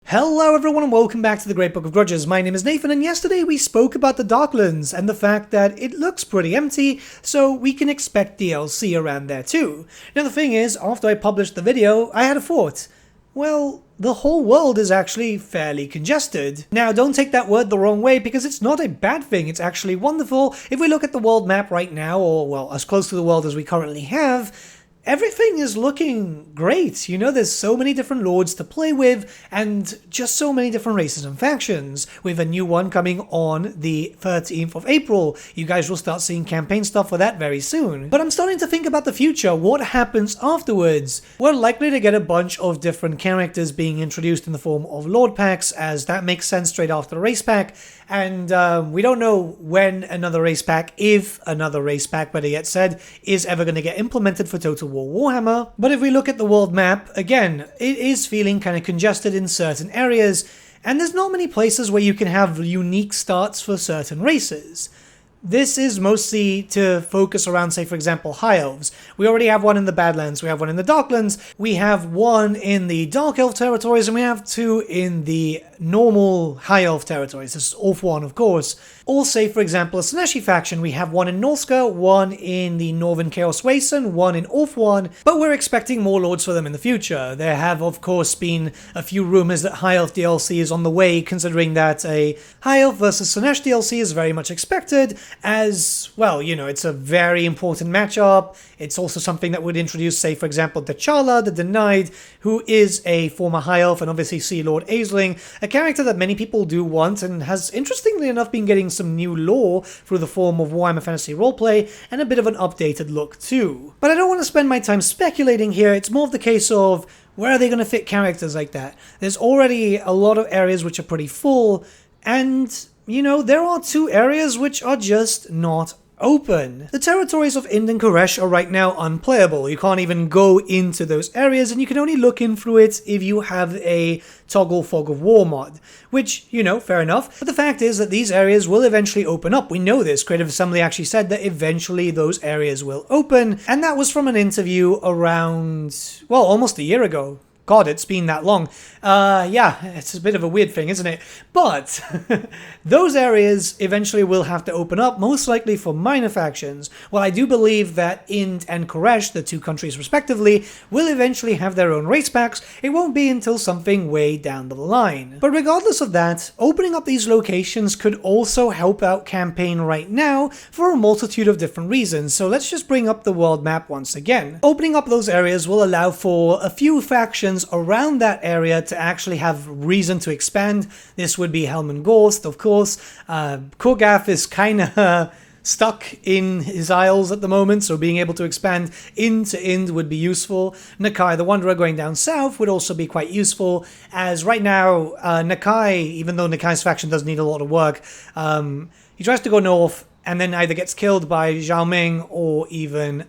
Hello everyone and welcome back to the Great Book of Grudges. My name is Nathan and yesterday we spoke about the Darklands and the fact that it looks pretty empty, so we can expect DLC around there too. Now the thing is, after I published the video, I had a thought. Well, the whole world is actually fairly congested. Now don't take that word the wrong way because it's not a bad thing, it's actually wonderful. If we look at the world map right now, or well, as close to the world as we currently have, everything is looking great. You know, there's so many different lords to play with and just so many different races and factions. We have a new one coming on the 13th of April. You guys will start seeing campaign stuff for that very soon. But I'm starting to think about the future. What happens afterwards? We're likely to get a bunch of different characters being introduced in the form of lord packs, as that makes sense straight after the race pack. And we don't know when another race pack, if another race pack, better yet said, is ever going to get implemented for Total War Warhammer. But if we look at the world map, again, it is feeling kind of congested in certain areas, and there's not many places where you can have unique starts for certain races. This is mostly to focus around, say, for example, High Elves. We already have one in the Badlands, we have one in the Darklands, we have one in the Dark Elf territories, and we have two in the normal High Elf territories. This is Orth 1, of course. Or say, for example, a Sineshi faction. We have one in Norska, one in the Northern Chaos Wasteland, one in Orth 1, but we're expecting more lords for them in the future. There have, of course, been a few rumors that High Elf DLC is on the way, considering that a High Elf versus Sinesh DLC is very much expected, as, well, you know, it's a very important matchup. It's also something that would introduce, say, for example, T'Challa, the Denied, who is a former High Elf, and obviously Sea Lord Aisling, a character that many people do want, and has, interestingly enough, been getting some new lore through the form of Warhammer Fantasy Roleplay, and a bit of an updated look too. But I don't want to spend my time speculating here, it's more of the case of, where are they going to fit characters like that? There's already a lot of areas which are pretty full, and, you know, there are two areas which are just not open. The territories of Ind and Khuresh are right now unplayable. You can't even go into those areas, and you can only look in through it if you have a Toggle Fog of War mod, which, you know, fair enough. But the fact is that these areas will eventually open up. We know this. Creative Assembly actually said that eventually those areas will open, and that was from an interview around, well, almost a year ago. God, it's been that long. Yeah, it's a bit of a weird thing, isn't it? But those areas eventually will have to open up, most likely for minor factions. While I do believe that Ind and Khuresh, the two countries respectively, will eventually have their own race packs, it won't be until something way down the line. But regardless of that, opening up these locations could also help out campaign right now for a multitude of different reasons. So let's just bring up the world map once again. Opening up those areas will allow for a few factions around that area to actually have reason to expand. This would be Helm and Gorst, of course. Kurgaf is kind of stuck in his isles at the moment, so being able to expand into Ind would be useful. Nakai the Wanderer going down south would also be quite useful, as right now Nakai, even though Nakai's faction does need a lot of work, he tries to go north and then either gets killed by Zhao Ming or even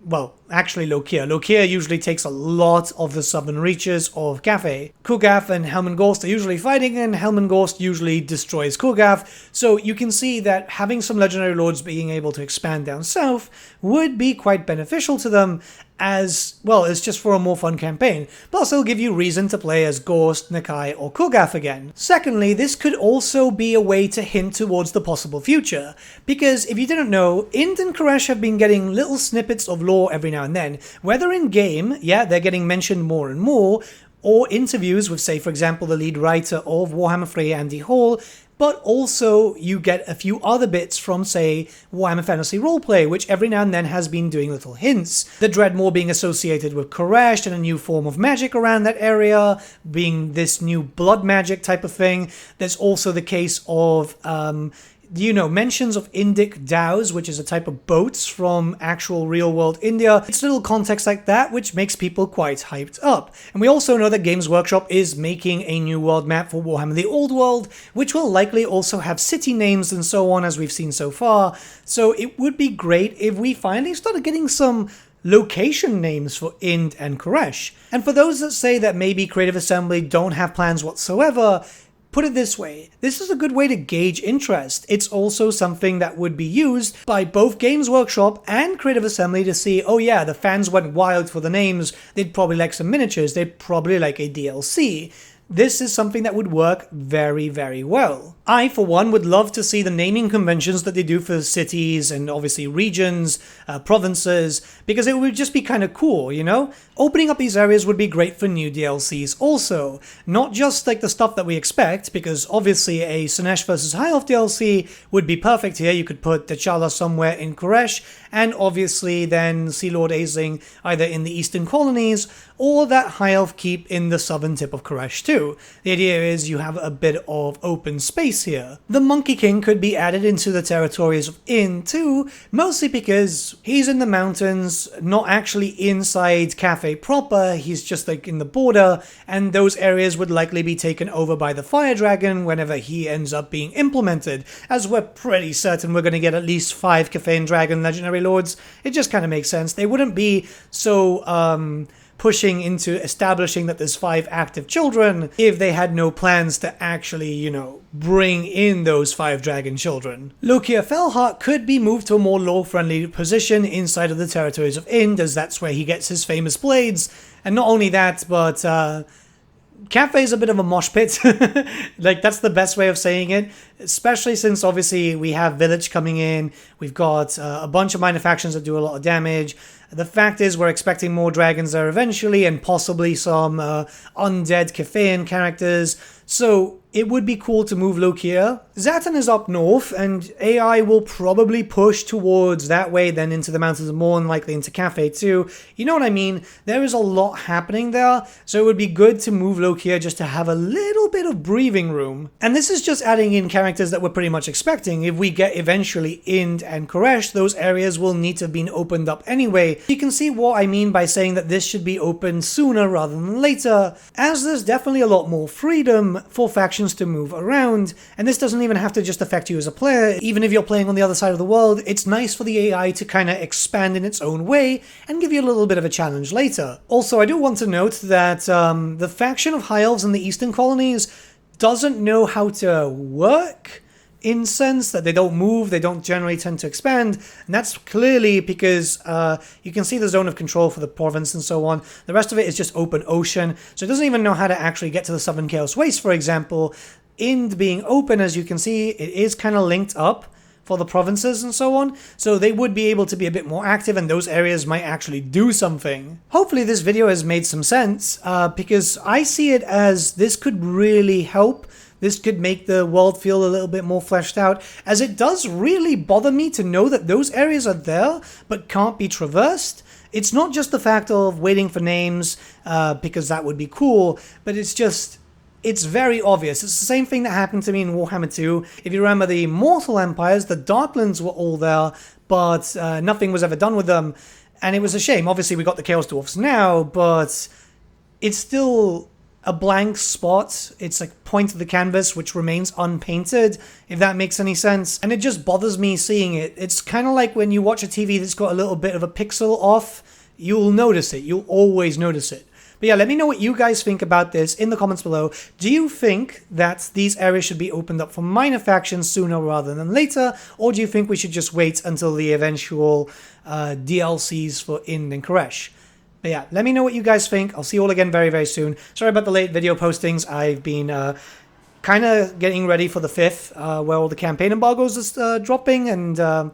well, actually Lokia. Lokia usually takes a lot of the southern reaches of Cathay. Kurgaf and Helmengorst are usually fighting, and Helmengorst usually destroys Kurgaf, so you can see that having some legendary lords being able to expand down south would be quite beneficial to them, as, well, it's just for a more fun campaign. Plus, it'll give you reason to play as Gorst, Nakai, or Kurgaf again. Secondly, this could also be a way to hint towards the possible future, because if you didn't know, Ind and Khuresh have been getting little snippets of lore every now and then, whether in-game, yeah, they're getting mentioned more and more, or interviews with, say, for example, the lead writer of Warhammer 3, Andy Hall, but also you get a few other bits from, say, Warhammer Fantasy Roleplay, which every now and then has been doing little hints. The Dreadmore being associated with Khuresh and a new form of magic around that area, being this new blood magic type of thing. There's also the case of you know, mentions of Indic dhows, which is a type of boats from actual real-world India. It's little context like that which makes people quite hyped up. And we also know that Games Workshop is making a new world map for Warhammer the Old World, which will likely also have city names and so on, as we've seen so far. So it would be great if we finally started getting some location names for Ind and Khuresh. And for those that say that maybe Creative Assembly don't have plans whatsoever, put it this way, this is a good way to gauge interest. It's also something that would be used by both Games Workshop and Creative Assembly to see, oh yeah, the fans went wild for the names, they'd probably like some miniatures, they'd probably like a DLC. this is something that would work very, very well. I, for one, would love to see the naming conventions that they do for cities and obviously regions, provinces, because it would just be kind of cool, you know? Opening up these areas would be great for new DLCs also. Not just like the stuff that we expect, because obviously a Slaanesh versus High Elf DLC would be perfect here. You could put T'Challa somewhere in Khuresh, and obviously then Sea Lord Aisling either in the eastern colonies or that High Elf keep in the southern tip of Khuresh too. The idea is you have a bit of open space here. The Monkey King could be added into the territories of Ind too, mostly because he's in the mountains, not actually inside Cathay proper, he's just like in the border, and those areas would likely be taken over by the Fire Dragon whenever he ends up being implemented, as we're pretty certain we're going to get at least 5 Cathayan Dragon Legendary Lords. It just kind of makes sense. They wouldn't be so pushing into establishing that there's 5 active children if they had no plans to actually, you know, bring in those 5 dragon children. Lokia Felheart could be moved to a more lore-friendly position inside of the territories of Ind, as that's where he gets his famous blades. And not only that, but Cathay is a bit of a mosh pit. Like, that's the best way of saying it, especially since obviously we have Village coming in, we've got a bunch of minor factions that do a lot of damage. The fact is we're expecting more dragons there eventually, and possibly some undead Cathayan characters, so it would be cool to move Lokia. Zatan is up north, and AI will probably push towards that way, then into the mountains, more than likely into Cathay too. You know what I mean? There is a lot happening there, so it would be good to move Lokia just to have a little bit of breathing room. And this is just adding in characters that we're pretty much expecting. If we get eventually Ind and Khuresh, those areas will need to have been opened up anyway. You can see what I mean by saying that this should be open sooner rather than later, as there's definitely a lot more freedom for factions to move around, and this doesn't even have to just affect you as a player. Even if you're playing on the other side of the world, it's nice for the AI to kind of expand in its own way and give you a little bit of a challenge later. Also, I do want to note that the faction of High Elves in the eastern colonies doesn't know how to work, in sense that they don't move, they don't generally tend to expand, and that's clearly because you can see the zone of control for the province and so on. The rest of it is just open ocean, so it doesn't even know how to actually get to the Southern Chaos Waste, for example. Ind being open, as you can see, it is kind of linked up for the provinces and so on, so they would be able to be a bit more active, and those areas might actually do something. Hopefully this video has made some sense, because I see it as this could really help. This could make the world feel a little bit more fleshed out, as it does really bother me to know that those areas are there but can't be traversed. It's not just the fact of waiting for names, because that would be cool, but it's very obvious. It's the same thing that happened to me in Warhammer 2. If you remember the Immortal Empires, the Darklands were all there, but nothing was ever done with them, and it was a shame. Obviously we got the Chaos Dwarfs now, but it's still a blank spot. It's like point of the canvas which remains unpainted, if that makes any sense, and it just bothers me seeing it. It's kind of like when you watch a TV that's got a little bit of a pixel off, you'll notice it. You'll always notice it. But yeah, let me know what you guys think about this in the comments below. Do you think that these areas should be opened up for minor factions sooner rather than later, or do you think we should just wait until the eventual DLCs for Ind and Khuresh? But yeah, let me know what you guys think. I'll see you all again very, very soon. Sorry about the late video postings. I've been kind of getting ready for the 5th, where all the campaign embargoes is dropping, and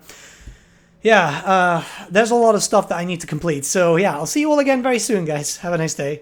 yeah, there's a lot of stuff that I need to complete. So yeah, I'll see you all again very soon, guys. Have a nice day.